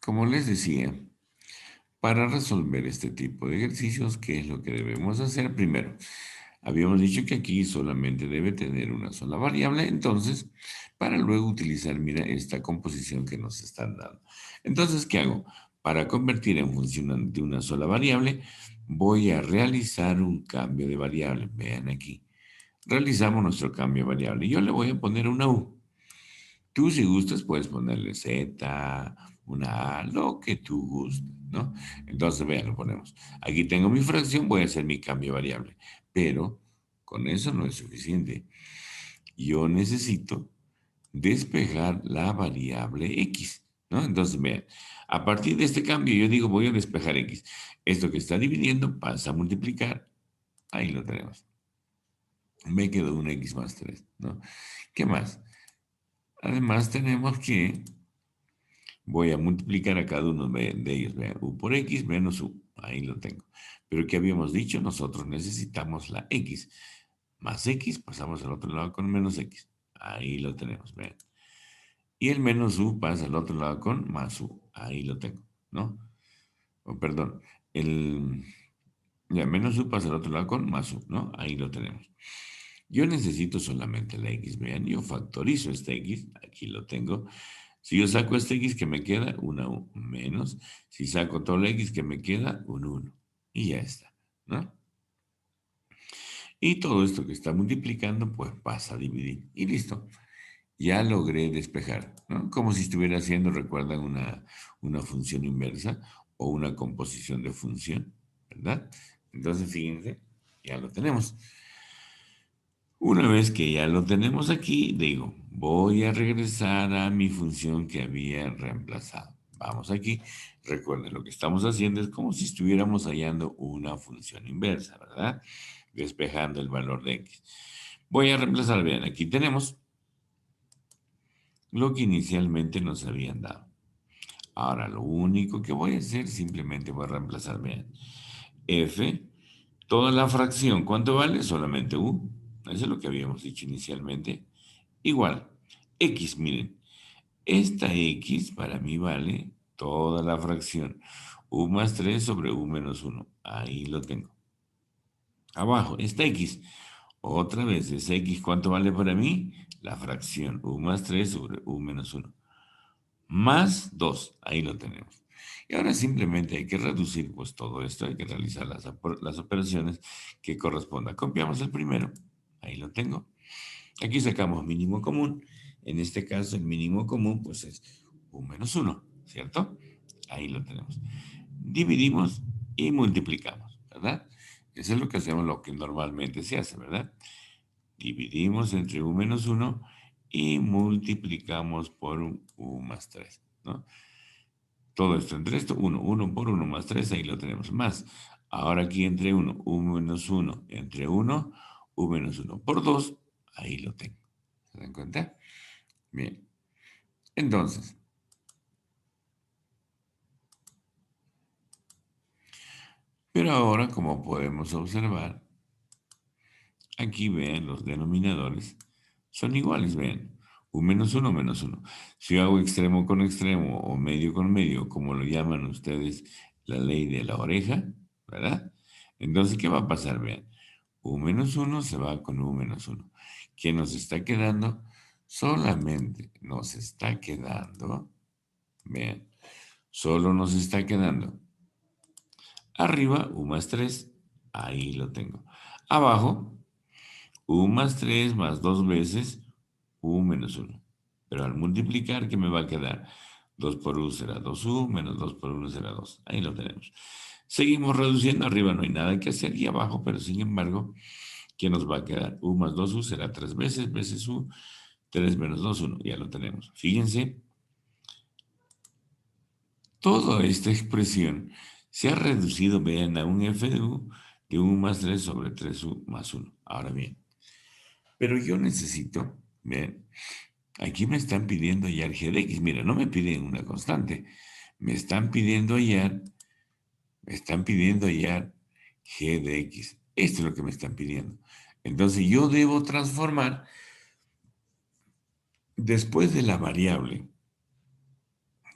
como les decía, para resolver este tipo de ejercicios, ¿qué es lo que debemos hacer? Primero, habíamos dicho que aquí solamente debe tener una sola variable, entonces, para luego utilizar, mira, esta composición que nos están dando. Entonces, ¿qué hago? Para convertir en función de una sola variable, voy a realizar un cambio de variable. Vean aquí. Realizamos nuestro cambio de variable. Yo le voy a poner una U. Tú, si gustas, puedes ponerle Z, una A, lo que tú gustes, ¿no? Entonces, vean, lo ponemos. Aquí tengo mi fracción, voy a hacer mi cambio de variable. Pero con eso no es suficiente. Yo necesito despejar la variable X, ¿no? Entonces, vean, a partir de este cambio, yo digo, voy a despejar X. Esto que está dividiendo pasa a multiplicar. Ahí lo tenemos. Me quedó un X más 3, ¿no? ¿Qué más? Además, tenemos que voy a multiplicar a cada uno de ellos. Vean, U por X menos U. Ahí lo tengo. Pero ¿qué habíamos dicho? Nosotros necesitamos la X. Más X, pasamos al otro lado con menos X. Ahí lo tenemos. Vean. Y el menos U pasa al otro lado con más U. Ahí lo tengo, ¿no? Oh, perdón. El ya, menos U pasa al otro lado con más U, ¿no? Ahí lo tenemos. Yo necesito solamente la X. Vean, yo factorizo esta X. Aquí lo tengo. Si yo saco este X que me queda, una U menos. Si saco todo el X que me queda, un 1. Y ya está, ¿no? Y todo esto que está multiplicando, pues pasa a dividir. Y listo. Ya logré despejar, ¿no? Como si estuviera haciendo, recuerdan, una función inversa o una composición de función, ¿verdad? Entonces, fíjense, ya lo tenemos. Una vez que ya lo tenemos aquí, digo, voy a regresar a mi función que había reemplazado. Vamos aquí. Recuerden, lo que estamos haciendo es como si estuviéramos hallando una función inversa, ¿verdad? Despejando el valor de x. Voy a reemplazar, vean, aquí tenemos lo que inicialmente nos habían dado. Ahora, lo único que voy a hacer, simplemente voy a reemplazar, vean, f, toda la fracción, ¿cuánto vale? Solamente u. Eso es lo que habíamos dicho inicialmente. Igual, x, miren, esta x para mí vale toda la fracción. U más 3 sobre u menos 1. Ahí lo tengo. Abajo, esta x. Otra vez, esa x, ¿cuánto vale para mí? La fracción u más 3 sobre u menos 1. Más 2. Ahí lo tenemos. Y ahora simplemente hay que reducir pues todo esto, hay que realizar las operaciones que correspondan. Copiamos el primero. Ahí lo tengo. Aquí sacamos mínimo común. En este caso, el mínimo común pues es u menos 1, ¿cierto? Ahí lo tenemos. Dividimos y multiplicamos, ¿verdad? Eso es lo que hacemos, lo que normalmente se hace, ¿verdad? Dividimos entre u menos 1 y multiplicamos por un u más 3, ¿no? Todo esto entre esto, 1, 1 por 1 más 3, ahí lo tenemos más. Ahora aquí entre 1, u menos 1, entre 1, u menos 1 por 2, ahí lo tengo. ¿Se dan cuenta? Bien. Entonces, pero ahora, como podemos observar, aquí vean los denominadores, son iguales, vean. U menos 1, menos 1. Si yo hago extremo con extremo o medio con medio, como lo llaman ustedes la ley de la oreja, ¿verdad? Entonces, ¿qué va a pasar? Vean. U menos 1 se va con U menos 1. ¿Qué nos está quedando? Solamente nos está quedando, vean, solo nos está quedando arriba U más 3, ahí lo tengo. Abajo, U más 3 más 2 veces U menos 1. Pero al multiplicar, ¿qué me va a quedar? 2 por U será 2U, menos 2 por 1 será 2. Ahí lo tenemos. Seguimos reduciendo, arriba no hay nada que hacer y abajo, pero sin embargo, ¿qué nos va a quedar? U más 2U será 3 veces U, 3 menos 2, 1. Ya lo tenemos. Fíjense, toda esta expresión se ha reducido, vean, a un f de U más 3 sobre 3U más 1. Ahora bien, pero yo necesito, vean, aquí me están pidiendo hallar g de x. Mira, no me piden una constante. Me están pidiendo hallar, g de x. Esto es lo que me están pidiendo. Entonces yo debo transformar después de la variable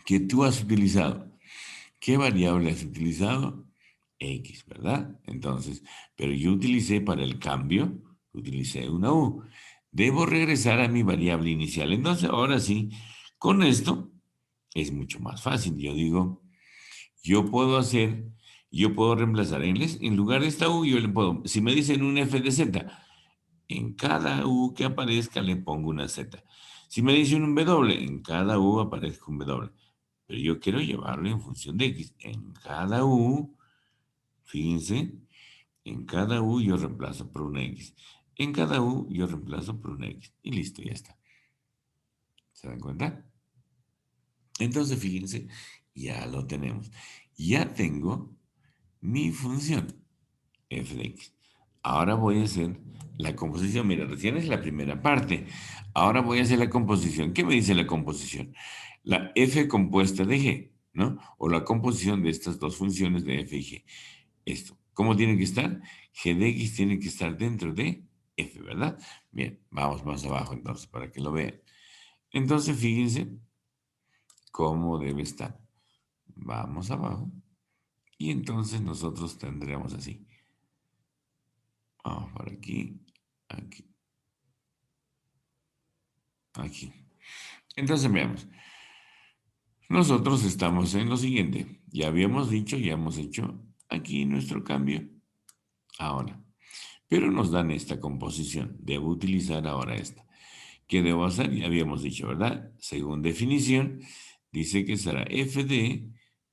que tú has utilizado. ¿Qué variable has utilizado? X, ¿verdad? Entonces, pero yo utilicé para el cambio, utilicé una U. Debo regresar a mi variable inicial. Entonces, ahora sí, con esto es mucho más fácil. Yo digo, yo puedo hacer, yo puedo reemplazar en lugar de esta U, yo le puedo, si me dicen un F de Z, en cada U que aparezca le pongo una Z. Si me dicen un W, en cada U aparezca un W. Pero yo quiero llevarlo en función de X. En cada U, fíjense, en cada U yo reemplazo por una X. En cada U yo reemplazo por una X. Y listo, ya está. ¿Se dan cuenta? Entonces, fíjense, ya lo tenemos. Ya tengo mi función f de x. Ahora voy a hacer la composición. Mira, recién es la primera parte. Ahora voy a hacer la composición. ¿Qué me dice la composición? La f compuesta de g, ¿no? O la composición de estas dos funciones de f y g. Esto. ¿Cómo tiene que estar? G de x tiene que estar dentro de f, ¿verdad? Bien, vamos más abajo entonces para que lo vean. Entonces, fíjense cómo debe estar. Vamos abajo. Y entonces nosotros tendremos así. Vamos por aquí, aquí, aquí. Entonces veamos. Nosotros estamos en lo siguiente. Ya habíamos dicho, ya hemos hecho aquí nuestro cambio. Ahora. Pero nos dan esta composición. Debo utilizar ahora esta. ¿Qué debo hacer? Ya habíamos dicho, ¿verdad? Según definición, dice que será f de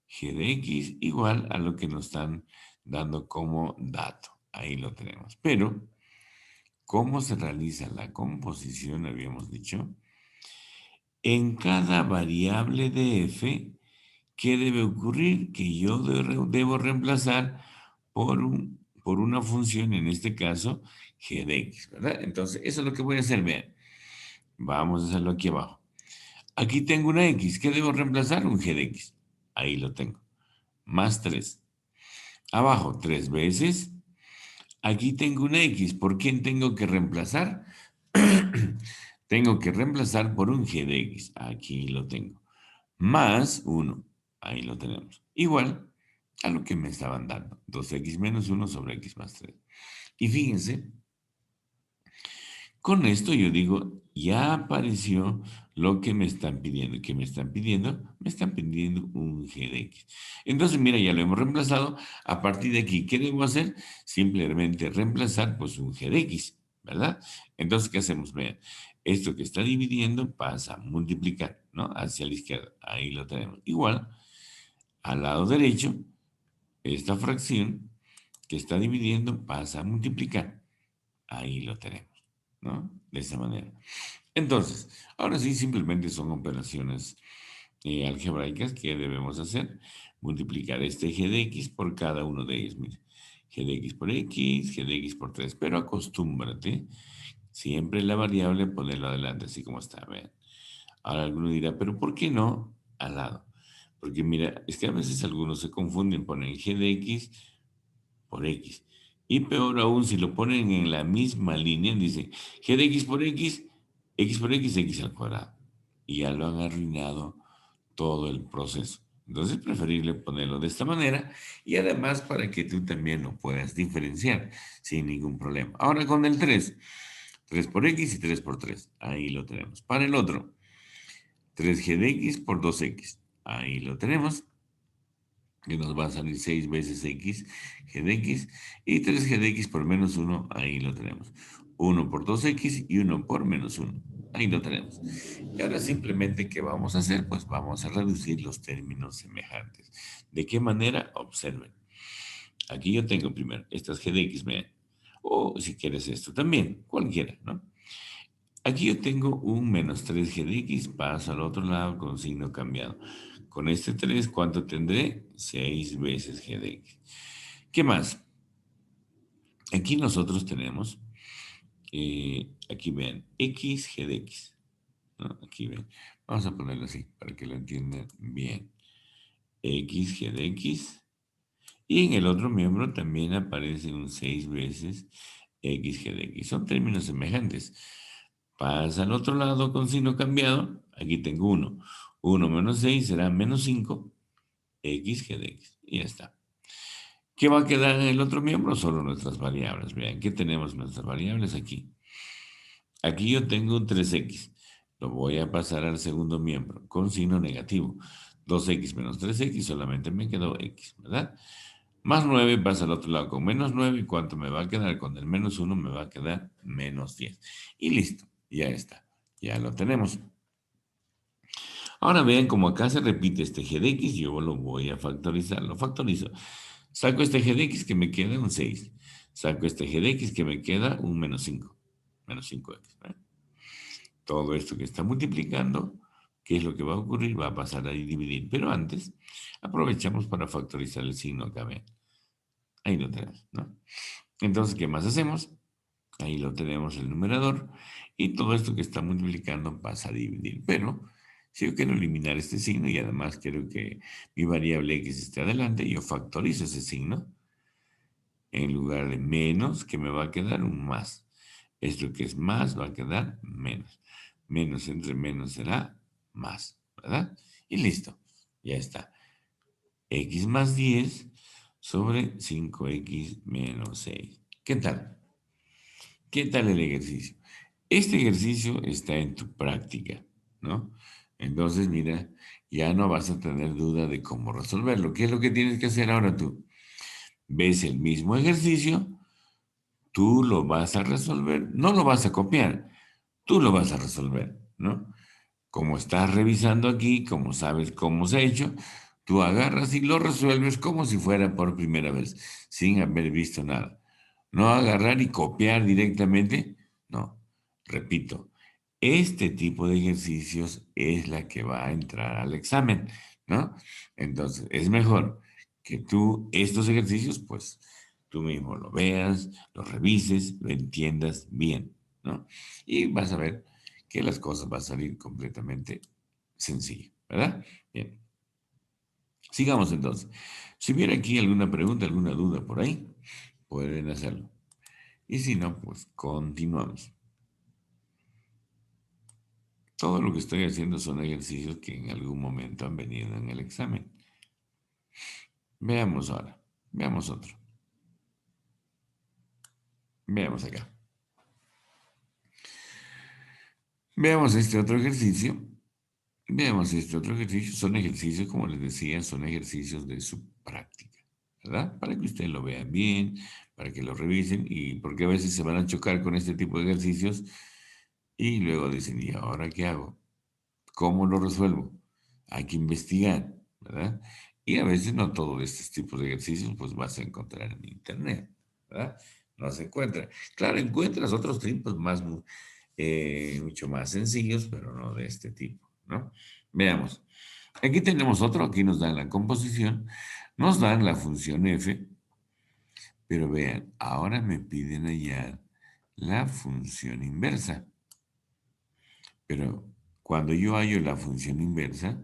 g de x igual a lo que nos están dando como dato. Ahí lo tenemos. Pero, ¿cómo se realiza la composición? Habíamos dicho. En cada variable de f, ¿qué debe ocurrir? Que yo debo reemplazar por una función, en este caso, g de x, ¿verdad? Entonces, eso es lo que voy a hacer, vean. Vamos a hacerlo aquí abajo. Aquí tengo una x, ¿qué debo reemplazar? Un g de x. Ahí lo tengo. Más 3. Abajo, 3 veces. Aquí tengo una x, ¿por quién tengo que reemplazar? Tengo que reemplazar por un g de x. Aquí lo tengo. Más 1. Ahí lo tenemos. Igual a lo que me estaban dando. 2x menos 1 sobre x más 3. Y fíjense, con esto yo digo, ya apareció lo que me están pidiendo. ¿Qué me están pidiendo? Me están pidiendo un g de x. Entonces, mira, ya lo hemos reemplazado. A partir de aquí, ¿qué debo hacer? Simplemente reemplazar pues un g de x, ¿verdad? Entonces, ¿qué hacemos? Vean, esto que está dividiendo pasa a multiplicar, ¿no? Hacia la izquierda. Ahí lo tenemos. Igual, al lado derecho, esta fracción que está dividiendo pasa a multiplicar. Ahí lo tenemos, ¿no? De esa manera. Entonces, ahora sí, simplemente son operaciones algebraicas que debemos hacer. Multiplicar este g de x por cada uno de ellos. Mire, g de x por x, g de x por 3. Pero acostúmbrate siempre la variable ponerlo adelante, así como está. Vean. Ahora alguno dirá, pero ¿por qué no al lado? Porque mira, es que a veces algunos se confunden, ponen g de x por x. Y peor aún, si lo ponen en la misma línea, dicen g de x por x al cuadrado. Y ya lo han arruinado todo el proceso. Entonces es preferible ponerlo de esta manera y además para que tú también lo puedas diferenciar sin ningún problema. Ahora con el 3, 3 por x y 3 por 3. Ahí lo tenemos. Para el otro, 3g de x por 2x. Ahí lo tenemos, que nos va a salir 6 veces x, g de x, y 3g de x por menos 1, ahí lo tenemos. 1 por 2x y 1 por menos 1, ahí lo tenemos. Y ahora simplemente, ¿qué vamos a hacer? Pues vamos a reducir los términos semejantes. ¿De qué manera? Observen. Aquí yo tengo primero estas g de x, vean. O si quieres esto también, cualquiera, ¿no? Aquí yo tengo un menos 3g de x, paso al otro lado con signo cambiado. Con este 3, ¿cuánto tendré? 6 veces g de x. ¿Qué más? Aquí nosotros tenemos, aquí vean, x g de x, ¿no? Aquí ven. Vamos a ponerlo así para que lo entiendan bien. X g de x. Y en el otro miembro también aparece un 6 veces x g de x. Son términos semejantes. Pasa al otro lado con signo cambiado. Aquí tengo uno. 1 menos 6 será menos 5, x g de x. Y ya está. ¿Qué va a quedar en el otro miembro? Solo nuestras variables. Vean, ¿qué tenemos nuestras variables aquí? Aquí yo tengo un 3x. Lo voy a pasar al segundo miembro con signo negativo. 2x menos 3x solamente me quedó x, ¿verdad? Más 9 pasa al otro lado con menos 9. ¿Y cuánto me va a quedar? Con el menos 1 me va a quedar menos 10. Y listo, ya está. Ya lo tenemos. Ahora vean como acá se repite este g de x, yo lo voy a factorizar. Lo factorizo. Saco este g de x que me queda un 6. Saco este g de x que me queda un menos 5. Menos 5x. ¿Eh? Todo esto que está multiplicando, ¿qué es lo que va a ocurrir? Va a pasar a dividir. Pero antes, aprovechamos para factorizar el signo acá. Vean. Ahí lo tenemos, ¿no? Entonces, ¿qué más hacemos? Ahí lo tenemos el numerador. Y todo esto que está multiplicando pasa a dividir. Pero si yo quiero eliminar este signo y además quiero que mi variable x esté adelante, yo factorizo ese signo. En lugar de menos, que me va a quedar un más. Esto que es más va a quedar menos. Menos entre menos será más, ¿verdad? Y listo, ya está. X más 10 sobre 5x menos 6. ¿Qué tal? ¿Qué tal el ejercicio? Este ejercicio está en tu práctica, ¿no? Entonces, mira, ya no vas a tener duda de cómo resolverlo. ¿Qué es lo que tienes que hacer ahora tú? Ves el mismo ejercicio, tú lo vas a resolver, no lo vas a copiar, tú lo vas a resolver, ¿no? Como estás revisando aquí, como sabes cómo se ha hecho, tú agarras y lo resuelves como si fuera por primera vez, sin haber visto nada. No agarrar y copiar directamente, no. Repito, este tipo de ejercicios es la que va a entrar al examen, ¿no? Entonces, es mejor que tú estos ejercicios, pues, tú mismo lo veas, lo revises, lo entiendas bien, ¿no? Y vas a ver que las cosas van a salir completamente sencillas, ¿verdad? Bien, sigamos entonces. Si hubiera aquí alguna pregunta, alguna duda por ahí, pueden hacerlo. Y si no, pues continuamos. Todo lo que estoy haciendo son ejercicios que en algún momento han venido en el examen. Veamos ahora. Veamos otro. Veamos acá. Veamos este otro ejercicio. Veamos este otro ejercicio. Son ejercicios, como les decía, son ejercicios de su práctica, ¿verdad? Para que ustedes lo vean bien, para que lo revisen y porque a veces se van a chocar con este tipo de ejercicios y luego dicen, ¿y ahora qué hago? ¿Cómo lo resuelvo? Hay que investigar, ¿verdad? Y a veces no todos estos tipos de ejercicios pues vas a encontrar en internet, ¿verdad? No se encuentra. Claro, encuentras otros tipos mucho más sencillos, pero no de este tipo, ¿no? Veamos. Aquí tenemos otro, aquí nos dan la composición, nos dan la función f, pero vean, ahora me piden hallar la función inversa. Pero cuando yo hallo la función inversa,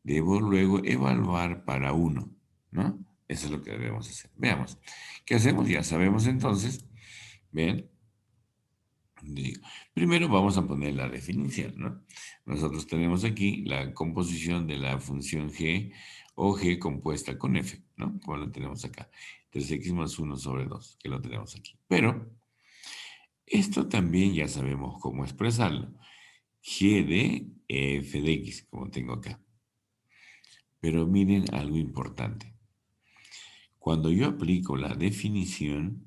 debo luego evaluar para uno, ¿no? Eso es lo que debemos hacer. Veamos. ¿Qué hacemos? Ya sabemos entonces. Ven. Primero vamos a poner la definición, ¿no? Nosotros tenemos aquí la composición de la función g o g compuesta con f, ¿no? Como lo tenemos acá. 3x más 1 sobre 2, que lo tenemos aquí. Pero esto también ya sabemos cómo expresarlo. G de f de x, como tengo acá. Pero miren algo importante. Cuando yo aplico la definición,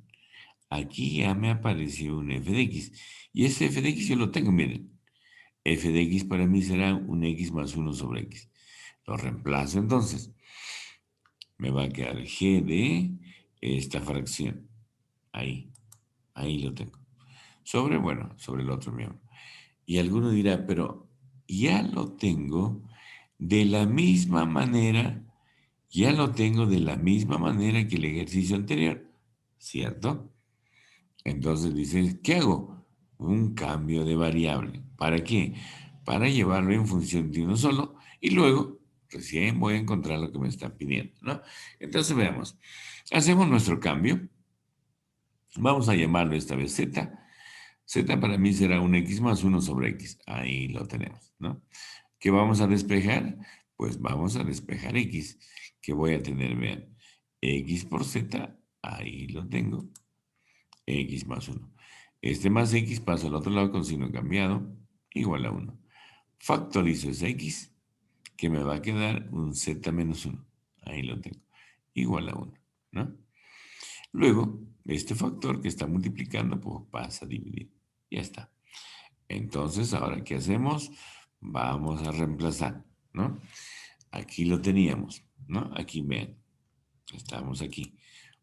aquí ya me apareció un f de x. Y ese f de x yo lo tengo, miren. F de x para mí será un x más 1 sobre x. Lo reemplazo entonces. Me va a quedar g de esta fracción. Ahí, ahí lo tengo. Sobre, bueno, sobre el otro miembro. Y alguno dirá, pero ya lo tengo de la misma manera, ya lo tengo de la misma manera que el ejercicio anterior, ¿cierto? Entonces dices, ¿qué hago? Un cambio de variable. ¿Para qué? Para llevarlo en función de uno solo y luego recién voy a encontrar lo que me están pidiendo, ¿no? Entonces veamos. Hacemos nuestro cambio. Vamos a llamarlo esta vez z. Z para mí será un x más 1 sobre x. Ahí lo tenemos, ¿no? ¿Qué vamos a despejar? Pues vamos a despejar x, que voy a tener, vean, x por z, ahí lo tengo, x más 1. Este más x pasa al otro lado con signo cambiado, igual a 1. Factorizo ese x, que me va a quedar un z menos 1. Ahí lo tengo, igual a 1, ¿no? Luego, este factor que está multiplicando, pues pasa a dividir. Ya está. Entonces, ahora, ¿qué hacemos? Vamos a reemplazar, ¿no? Aquí lo teníamos, ¿no? Aquí, vean, estamos aquí.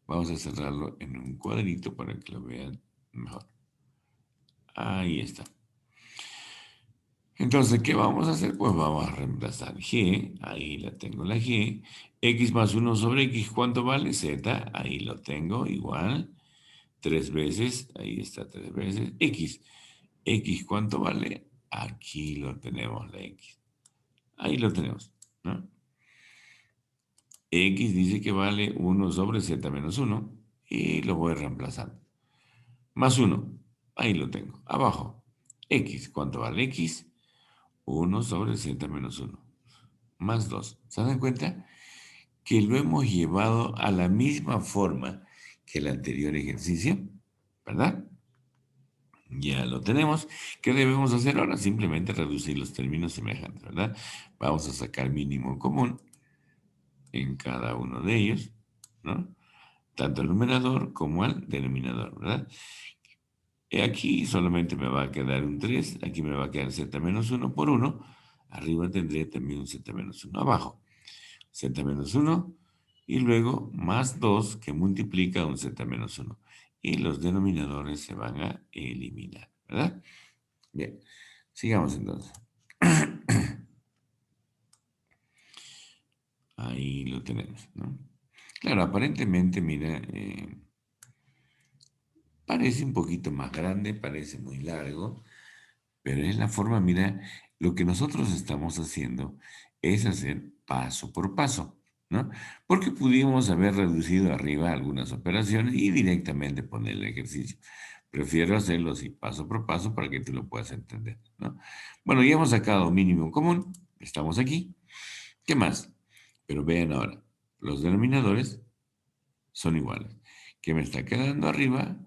Vamos a cerrarlo en un cuadrito para que lo vean mejor. Ahí está. Entonces, ¿qué vamos a hacer? Pues vamos a reemplazar g, ahí la tengo la g, x más 1 sobre x, ¿cuánto vale? Z, ahí lo tengo, igual, 3 veces, ahí está 3 veces, x. X, ¿cuánto vale? Aquí lo tenemos, la x. Ahí lo tenemos, ¿no? X dice que vale 1 sobre z menos 1 y lo voy reemplazando. Más 1, ahí lo tengo, abajo. X, ¿cuánto vale x? 1 sobre z menos 1, más 2. ¿Se dan cuenta? Que lo hemos llevado a la misma forma que el anterior ejercicio, ¿verdad? Ya lo tenemos. ¿Qué debemos hacer ahora? Simplemente reducir los términos semejantes, ¿verdad? Vamos a sacar mínimo común en cada uno de ellos, ¿no? Tanto al numerador como al denominador, ¿verdad? Aquí solamente me va a quedar un 3, aquí me va a quedar z menos 1 por 1, arriba tendré también un z menos 1 abajo, z menos 1, y luego más 2 que multiplica un z menos 1, y los denominadores se van a eliminar, ¿verdad? Bien, sigamos entonces. Ahí lo tenemos, ¿no? Claro, aparentemente, mira, parece un poquito más grande, parece muy largo, pero es la forma, mira, lo que nosotros estamos haciendo es hacer paso por paso, ¿no? Porque pudimos haber reducido arriba algunas operaciones y directamente poner el ejercicio. Prefiero hacerlo así, paso por paso, para que tú lo puedas entender, ¿no? Bueno, ya hemos sacado mínimo común, estamos aquí. ¿Qué más? Pero vean ahora, los denominadores son iguales. ¿Qué me está quedando arriba?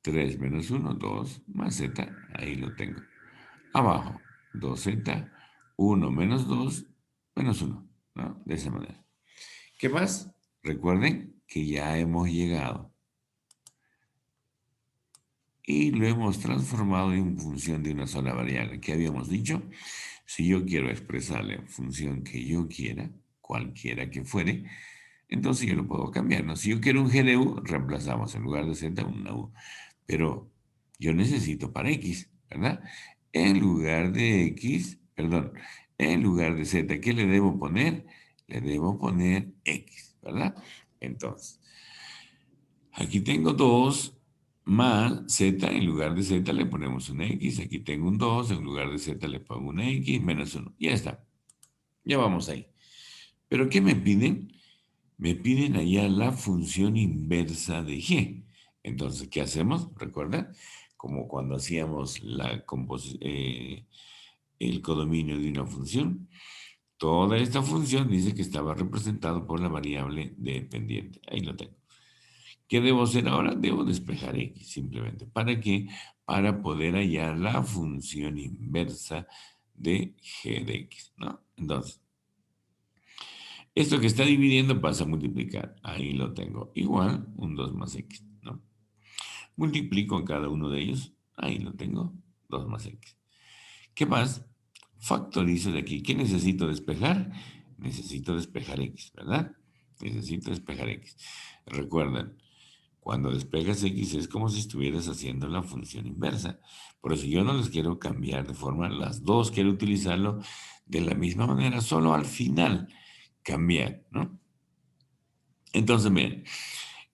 3 menos 1, 2 más z, ahí lo tengo. Abajo, 2z, 1 menos 2, menos 1, ¿no? De esa manera. ¿Qué más? Recuerden que ya hemos llegado y lo hemos transformado en función de una sola variable. ¿Qué habíamos dicho? Si yo quiero expresarle en función que yo quiera, cualquiera que fuere, entonces yo lo puedo cambiar, ¿no? Si yo quiero un g de u, reemplazamos en lugar de z una u. Pero yo necesito para x, ¿verdad? En lugar de x, perdón, en lugar de z, ¿qué le debo poner? Le debo poner x, ¿verdad? Entonces, aquí tengo 2 más z, en lugar de z le ponemos una x, aquí tengo un 2, en lugar de z le pongo una x, menos 1. Ya está, ya vamos ahí. ¿Pero qué me piden? Me piden allá la función inversa de g. Entonces, ¿qué hacemos? ¿Recuerdan? Como cuando hacíamos el codominio de una función. Toda esta función dice que estaba representado por la variable dependiente. Ahí lo tengo. ¿Qué debo hacer ahora? Debo despejar x simplemente. ¿Para qué? Para poder hallar la función inversa de g de x, ¿no? Entonces, esto que está dividiendo pasa a multiplicar. Ahí lo tengo. Igual un 2 más x, ¿no? Multiplico en cada uno de ellos. Ahí lo tengo. 2 más x. ¿Qué más? Factorizo de aquí. ¿Qué necesito despejar? Necesito despejar x, ¿verdad? Necesito despejar x. Recuerden, cuando despejas x es como si estuvieras haciendo la función inversa. Por eso yo no les quiero cambiar de forma. Las dos quiero utilizarlo de la misma manera, solo al final cambiar, ¿no? Entonces, miren,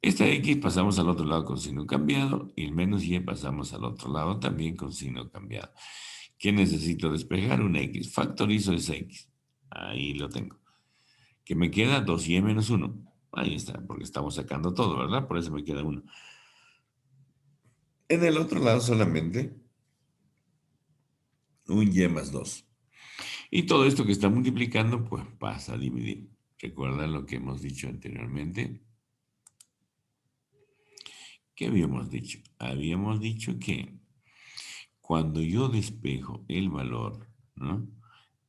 esta x pasamos al otro lado con signo cambiado y el menos y pasamos al otro lado también con signo cambiado. ¿Qué necesito despejar? Una x. Factorizo esa x. Ahí lo tengo. ¿Qué me queda? 2y menos 1. Ahí está, porque estamos sacando todo, ¿verdad? Por eso me queda 1. En el otro lado solamente un y más 2. Y todo esto que está multiplicando, pues pasa a dividir. ¿Recuerdan lo que hemos dicho anteriormente? ¿Qué habíamos dicho? Habíamos dicho que cuando yo despejo el valor, ¿no?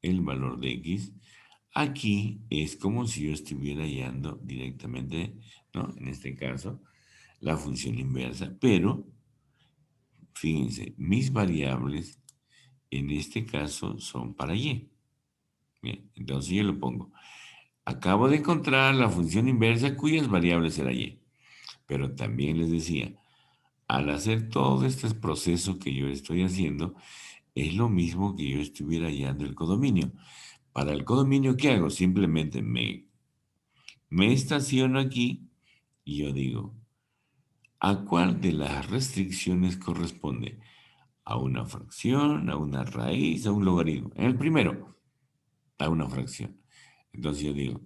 El valor de x, aquí es como si yo estuviera hallando directamente, ¿no? En este caso, la función inversa, pero fíjense, mis variables en este caso son para y. Bien, entonces yo lo pongo. Acabo de encontrar la función inversa cuyas variables será y. Pero también les decía, al hacer todo este proceso que yo estoy haciendo, es lo mismo que yo estuviera hallando el codominio. Para el codominio, ¿qué hago? Simplemente me estaciono aquí y yo digo, ¿a cuál de las restricciones corresponde? ¿A una fracción, a una raíz, a un logaritmo? En el primero, a una fracción. Entonces yo digo,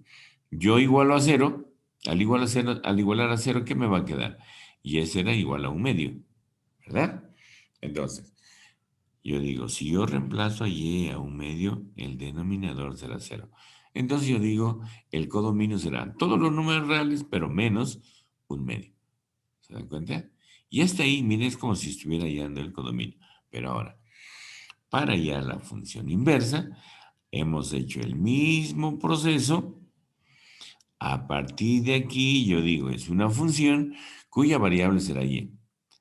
yo igualo a cero, al igualar a cero, ¿qué me va a quedar? Y ese era igual a un medio, ¿verdad? Entonces, yo digo, si yo reemplazo a y a un medio, el denominador será cero. Entonces yo digo, el codominio serán todos los números reales, pero menos un medio. ¿Se dan cuenta? Y hasta ahí, miren, es como si estuviera hallando el codominio. Pero ahora, para hallar la función inversa, hemos hecho el mismo proceso. A partir de aquí, yo digo, es una función cuya variable será y.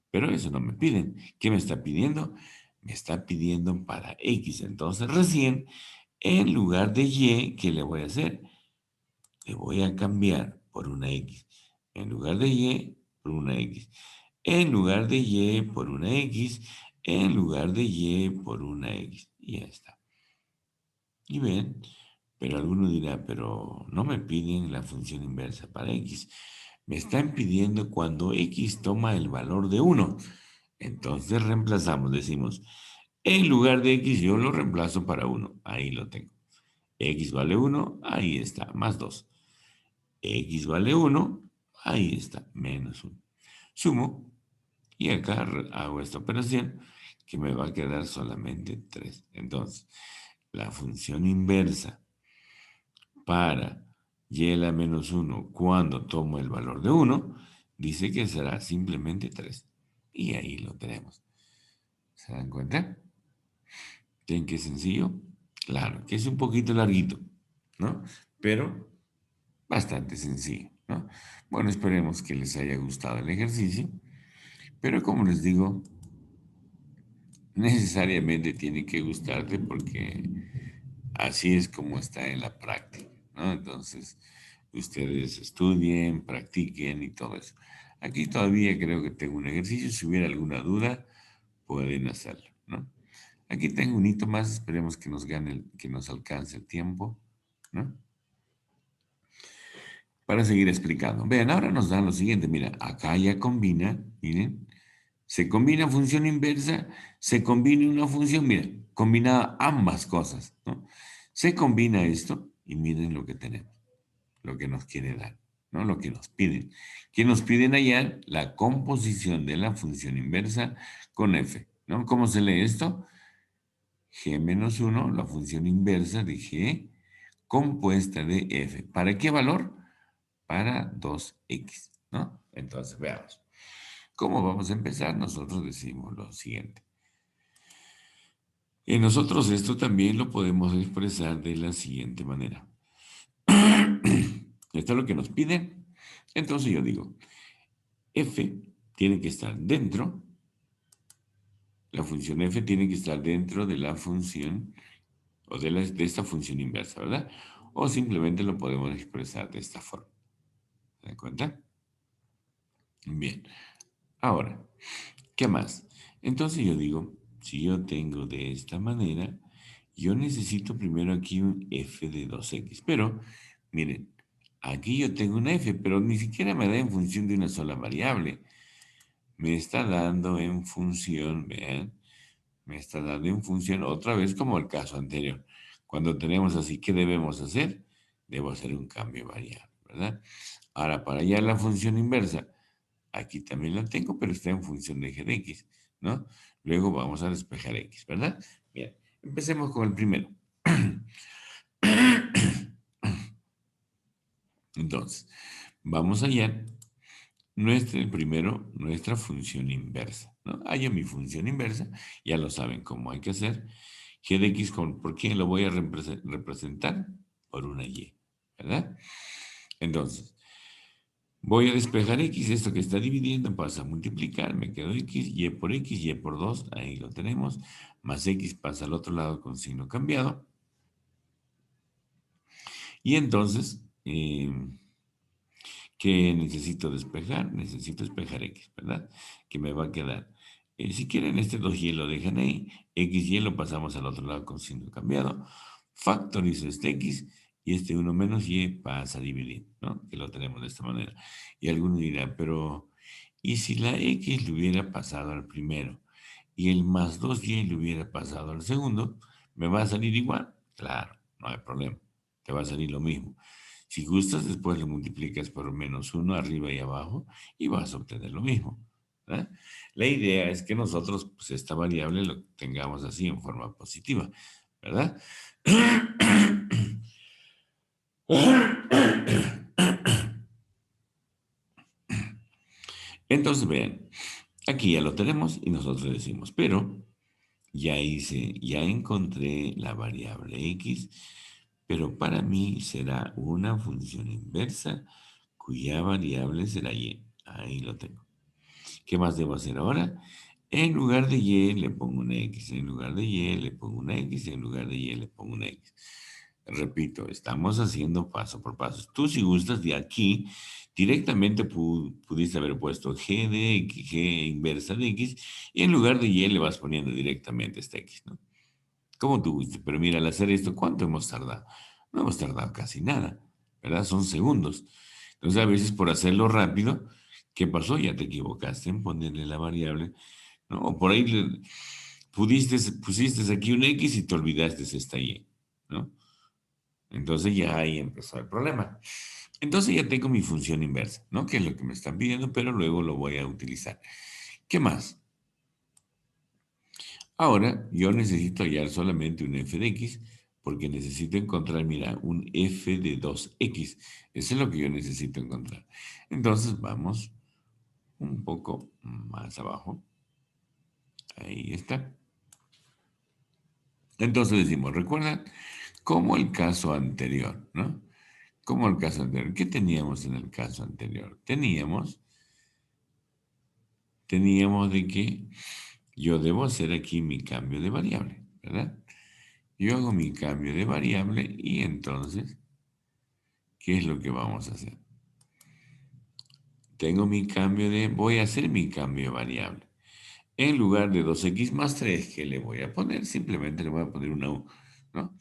Pero eso no me piden. ¿Qué me está pidiendo? Me está pidiendo para x. Entonces, recién, en lugar de y, ¿qué le voy a hacer? Le voy a cambiar por una x. En lugar de y, por una x. En lugar de y, por una x. En lugar de y, por una x. Y ya está. Y ven, pero alguno dirá, pero no me piden la función inversa para x. Me están pidiendo cuando x toma el valor de 1. Entonces reemplazamos, decimos, en lugar de x yo lo reemplazo para 1. Ahí lo tengo. X vale 1, ahí está, más 2. X vale 1, ahí está, menos 1. Sumo y acá hago esta operación que me va a quedar solamente 3. Entonces, la función inversa para y a la menos 1 cuando tomo el valor de 1, dice que será simplemente 3. Y ahí lo tenemos. ¿Se dan cuenta? ¿Ven qué sencillo? Claro, que es un poquito larguito, ¿no? Pero bastante sencillo, ¿no? Bueno, esperemos que les haya gustado el ejercicio, pero como les digo, necesariamente tiene que gustarte porque así es como está en la práctica, ¿no? Entonces, ustedes estudien, practiquen y todo eso. Aquí todavía creo que tengo un ejercicio. Si hubiera alguna duda, pueden hacerlo, ¿no? Aquí tengo un hito más. Esperemos que nos gane, que nos alcance el tiempo, ¿no? Para seguir explicando. Vean, ahora nos dan lo siguiente. Mira, acá ya combina, miren, se combina función inversa, se combina una función, miren, combinada ambas cosas, ¿no? Se combina esto y miren lo que tenemos, lo que nos quiere dar, ¿no? Lo que nos piden. ¿Qué nos piden hallar? La composición de la función inversa con f, ¿no? ¿Cómo se lee esto? G menos 1, la función inversa de G, compuesta de f. ¿Para qué valor? Para 2x, ¿no? Entonces, veamos. ¿Cómo vamos a empezar? Nosotros decimos lo siguiente. Y nosotros esto también lo podemos expresar de la siguiente manera. Esto es lo que nos piden. Entonces yo digo, f tiene que estar dentro, la función f tiene que estar dentro de la función, o de esta función inversa, ¿verdad? O simplemente lo podemos expresar de esta forma. ¿Se dan cuenta? Bien. Ahora, ¿qué más? Entonces yo digo, si yo tengo de esta manera, yo necesito primero aquí un f de 2x. Pero, miren, aquí yo tengo una f, pero ni siquiera me da en función de una sola variable. Me está dando en función, vean, me está dando en función otra vez como el caso anterior. Cuando tenemos así, ¿qué debemos hacer? Debo hacer un cambio de variable, ¿verdad? Ahora, para hallar la función inversa, aquí también la tengo, pero está en función de g de x, ¿no? Luego vamos a despejar x, ¿verdad? Bien, empecemos con el primero. Entonces, vamos a hallar primero nuestra función inversa, ¿no? Hallo mi función inversa, ya lo saben cómo hay que hacer. G de X, ¿por qué lo voy a representar? Por una Y, ¿verdad? Entonces, voy a despejar X, esto que está dividiendo pasa a multiplicar, me quedo X, Y por 2, ahí lo tenemos, más X pasa al otro lado con signo cambiado. Y entonces, ¿qué necesito despejar? Necesito despejar X, ¿verdad? Que me va a quedar. Si quieren, este 2Y lo dejan ahí, XY lo pasamos al otro lado con signo cambiado, factorizo este X y este 1 menos Y pasa a dividir, ¿no? Que lo tenemos de esta manera. Y alguno dirá, pero, ¿y si la X le hubiera pasado al primero y el más 2Y le hubiera pasado al segundo? ¿Me va a salir igual? Claro, no hay problema, te va a salir lo mismo. Si gustas, después lo multiplicas por -1 arriba y abajo y vas a obtener lo mismo, ¿verdad? La idea es que nosotros, pues, esta variable lo tengamos así en forma positiva, ¿verdad? Entonces, vean, aquí ya lo tenemos y nosotros decimos, pero ya encontré la variable X, pero para mí será una función inversa cuya variable será Y. Ahí lo tengo. ¿Qué más debo hacer ahora? En lugar de Y le pongo una X, en lugar de Y le pongo una X, en lugar de Y le pongo una X. Repito, estamos haciendo paso por paso. Tú, si gustas, de aquí directamente pudiste haber puesto G de X, G inversa de X, y en lugar de Y le vas poniendo directamente esta X, ¿no? Como tú guste. Pero mira, al hacer esto, ¿cuánto hemos tardado? No hemos tardado casi nada, ¿verdad? Son segundos. Entonces, a veces por hacerlo rápido, ¿qué pasó? Ya te equivocaste en ponerle la variable, ¿no? O por ahí pusiste aquí un X y te olvidaste esta Y, ¿no? Entonces ya ahí empezó el problema. Entonces ya tengo mi función inversa, ¿no? Que es lo que me están pidiendo, pero luego lo voy a utilizar. ¿Qué más? Ahora yo necesito hallar solamente un f de x porque necesito encontrar, mira, un f de 2x. Eso es lo que yo necesito encontrar. Entonces vamos un poco más abajo. Ahí está. Entonces decimos, recuerda, como el caso anterior, ¿no? Como el caso anterior. ¿Qué teníamos en el caso anterior? Teníamos de que yo debo hacer aquí mi cambio de variable, ¿verdad? Yo hago mi cambio de variable y entonces, ¿qué es lo que vamos a hacer? Voy a hacer mi cambio de variable. En lugar de 2x más 3, ¿qué le voy a poner? Simplemente le voy a poner una u, ¿no?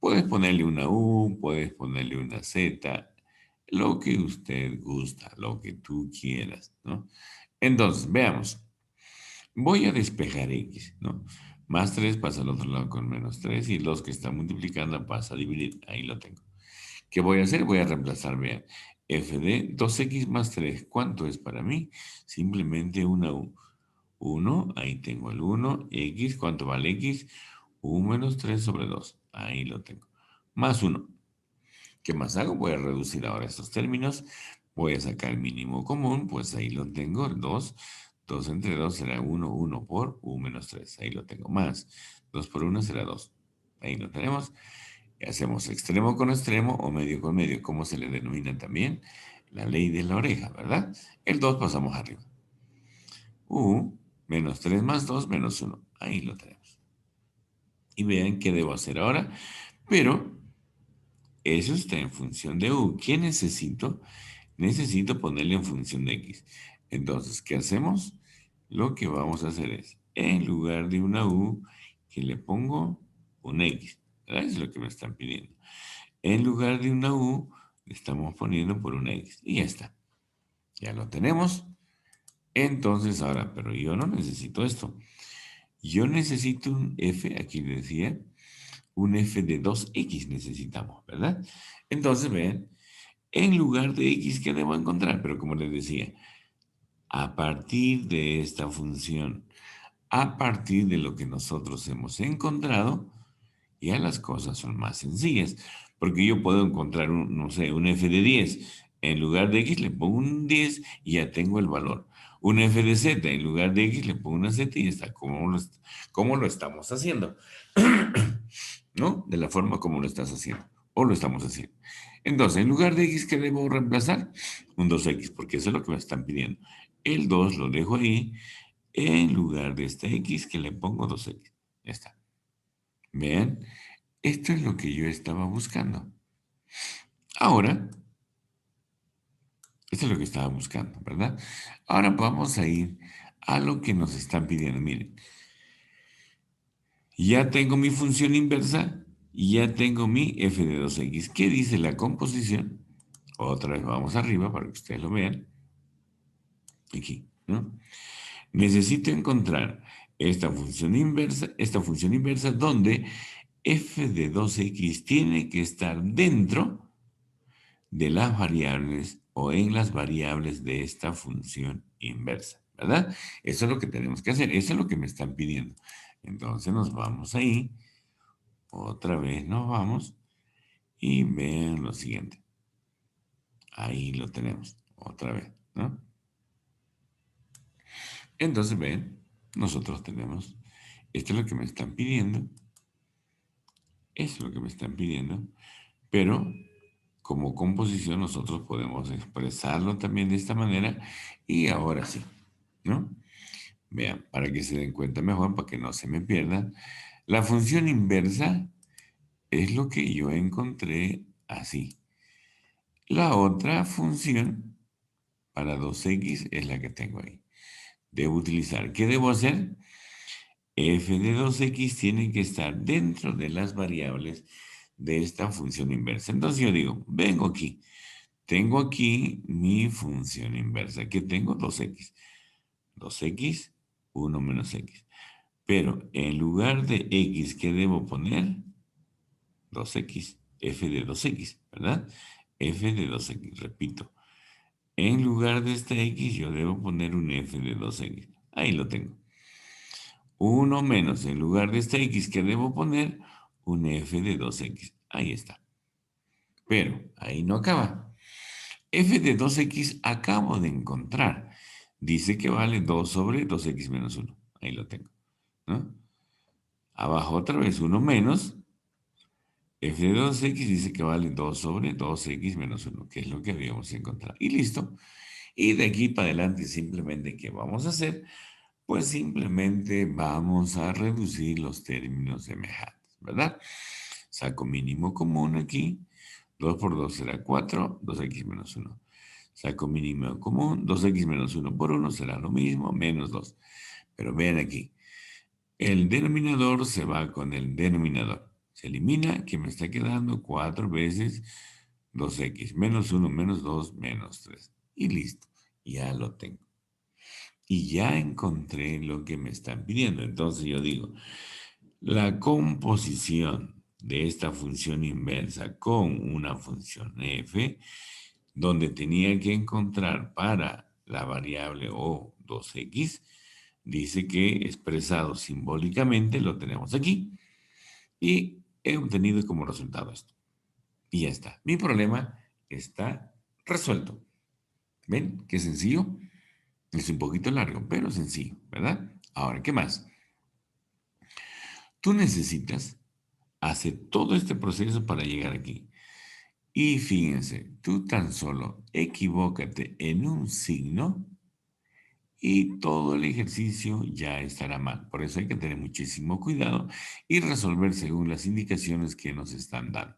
Puedes ponerle una u, puedes ponerle una z, lo que usted gusta, lo que tú quieras, ¿no? Entonces, veamos. Voy a despejar x, ¿no? Más 3 pasa al otro lado con -3 y el 2 que está multiplicando pasa a dividir. Ahí lo tengo. ¿Qué voy a hacer? Voy a reemplazar, vean, f de 2x más 3. ¿Cuánto es para mí? Simplemente una u. 1, ahí tengo el 1. X, ¿cuánto vale x? 1 menos 3 sobre 2. Ahí lo tengo. Más 1. ¿Qué más hago? Voy a reducir ahora estos términos. Voy a sacar el mínimo común, pues ahí lo tengo, el 2. 2 entre 2 será 1, 1 por 1 menos 3. Ahí lo tengo. Más 2 por 1 será 2. Ahí lo tenemos. Y hacemos extremo con extremo o medio con medio, como se le denomina también la ley de la oreja, ¿verdad? El 2 pasamos arriba. Menos 3 más 2 menos 1. Ahí lo tenemos. Y vean qué debo hacer ahora. Pero eso está en función de u. ¿Qué necesito? Necesito ponerle en función de x. Entonces, ¿qué hacemos? Lo que vamos a hacer es, en lugar de una u, que le pongo un x. ¿Verdad? Es lo que me están pidiendo. En lugar de una u, le estamos poniendo por una x. Y ya está. Ya lo tenemos. Entonces, ahora, pero yo no necesito esto. Yo necesito un f, aquí decía, un f de 2x necesitamos, ¿verdad? Entonces, vean, en lugar de x, ¿qué debo encontrar? Pero como les decía, a partir de esta función, a partir de lo que nosotros hemos encontrado, Ya las cosas son más sencillas, porque yo puedo encontrar un, no sé, un f de 10. En lugar de x le pongo un 10 y ya tengo el valor. Un f de z, en lugar de x le pongo una z y ya está. ¿Cómo lo estamos haciendo? ¿No? De la forma como lo estás haciendo. O lo estamos haciendo. Entonces, en lugar de x, ¿qué debo reemplazar? Un 2x, porque eso es lo que me están pidiendo. El 2 lo dejo ahí. En lugar de esta x, que le pongo 2x. Ya está. Vean, esto es lo que yo estaba buscando. Ahora, esto es lo que estaba buscando, ¿verdad? Ahora vamos a ir a lo que nos están pidiendo. Miren, ya tengo mi función inversa y ya tengo mi f de 2x. ¿Qué dice la composición? Otra vez vamos arriba para que ustedes lo vean. Aquí, ¿no? Necesito encontrar esta función inversa donde f de 2x tiene que estar dentro de las variables o en las variables de esta función inversa, ¿verdad? Eso es lo que tenemos que hacer, eso es lo que me están pidiendo. Entonces nos vamos ahí, otra vez nos vamos y vean lo siguiente. Ahí lo tenemos, otra vez, ¿no? Entonces ven, nosotros tenemos, esto es lo que me están pidiendo, esto es lo que me están pidiendo, pero como composición nosotros podemos expresarlo también de esta manera y ahora sí, ¿no? Vean, para que se den cuenta mejor, para que no se me pierdan. La función inversa es lo que yo encontré así. La otra función para 2x es la que tengo ahí. Debo utilizar, ¿qué debo hacer? F de 2x tiene que estar dentro de las variables de esta función inversa. Entonces yo digo, vengo aquí, tengo aquí mi función inversa, que tengo 2x. 2x, 1 menos x. Pero en lugar de x, ¿qué debo poner? 2x, f de 2x, ¿verdad? F de 2x, repito. En lugar de esta x, yo debo poner un f de 2x. Ahí lo tengo. 1 menos, en lugar de esta x, ¿qué debo poner? Un f de 2x. Ahí está. Pero ahí no acaba. F de 2x acabo de encontrar. Dice que vale 2 sobre 2x menos 1. Ahí lo tengo, ¿no? Abajo otra vez 1 menos. F de 2x dice que vale 2 sobre 2x menos 1, que es lo que habíamos encontrado. Y listo. Y de aquí para adelante simplemente, ¿qué vamos a hacer? Pues simplemente vamos a reducir los términos semejantes, ¿verdad? Saco mínimo común aquí. 2 por 2 será 4, 2x menos 1. Saco mínimo común, 2x menos 1 por 1 será lo mismo, menos 2. Pero vean aquí, el denominador se va con el denominador. Se elimina, que me está quedando 4 veces 2x, menos 1, menos 2, menos 3. Y listo, ya lo tengo. Y ya encontré lo que me están pidiendo. Entonces yo digo, la composición de esta función inversa con una función f, donde tenía que encontrar para la variable o 2x, dice que expresado simbólicamente lo tenemos aquí y he obtenido como resultado esto. Y ya está. Mi problema está resuelto. ¿Ven? Qué sencillo. Es un poquito largo, pero sencillo, ¿verdad? Ahora, ¿qué más? Tú necesitas hacer todo este proceso para llegar aquí. Y fíjense, tú tan solo equivócate en un signo y todo el ejercicio ya estará mal. Por eso hay que tener muchísimo cuidado y resolver según las indicaciones que nos están dando.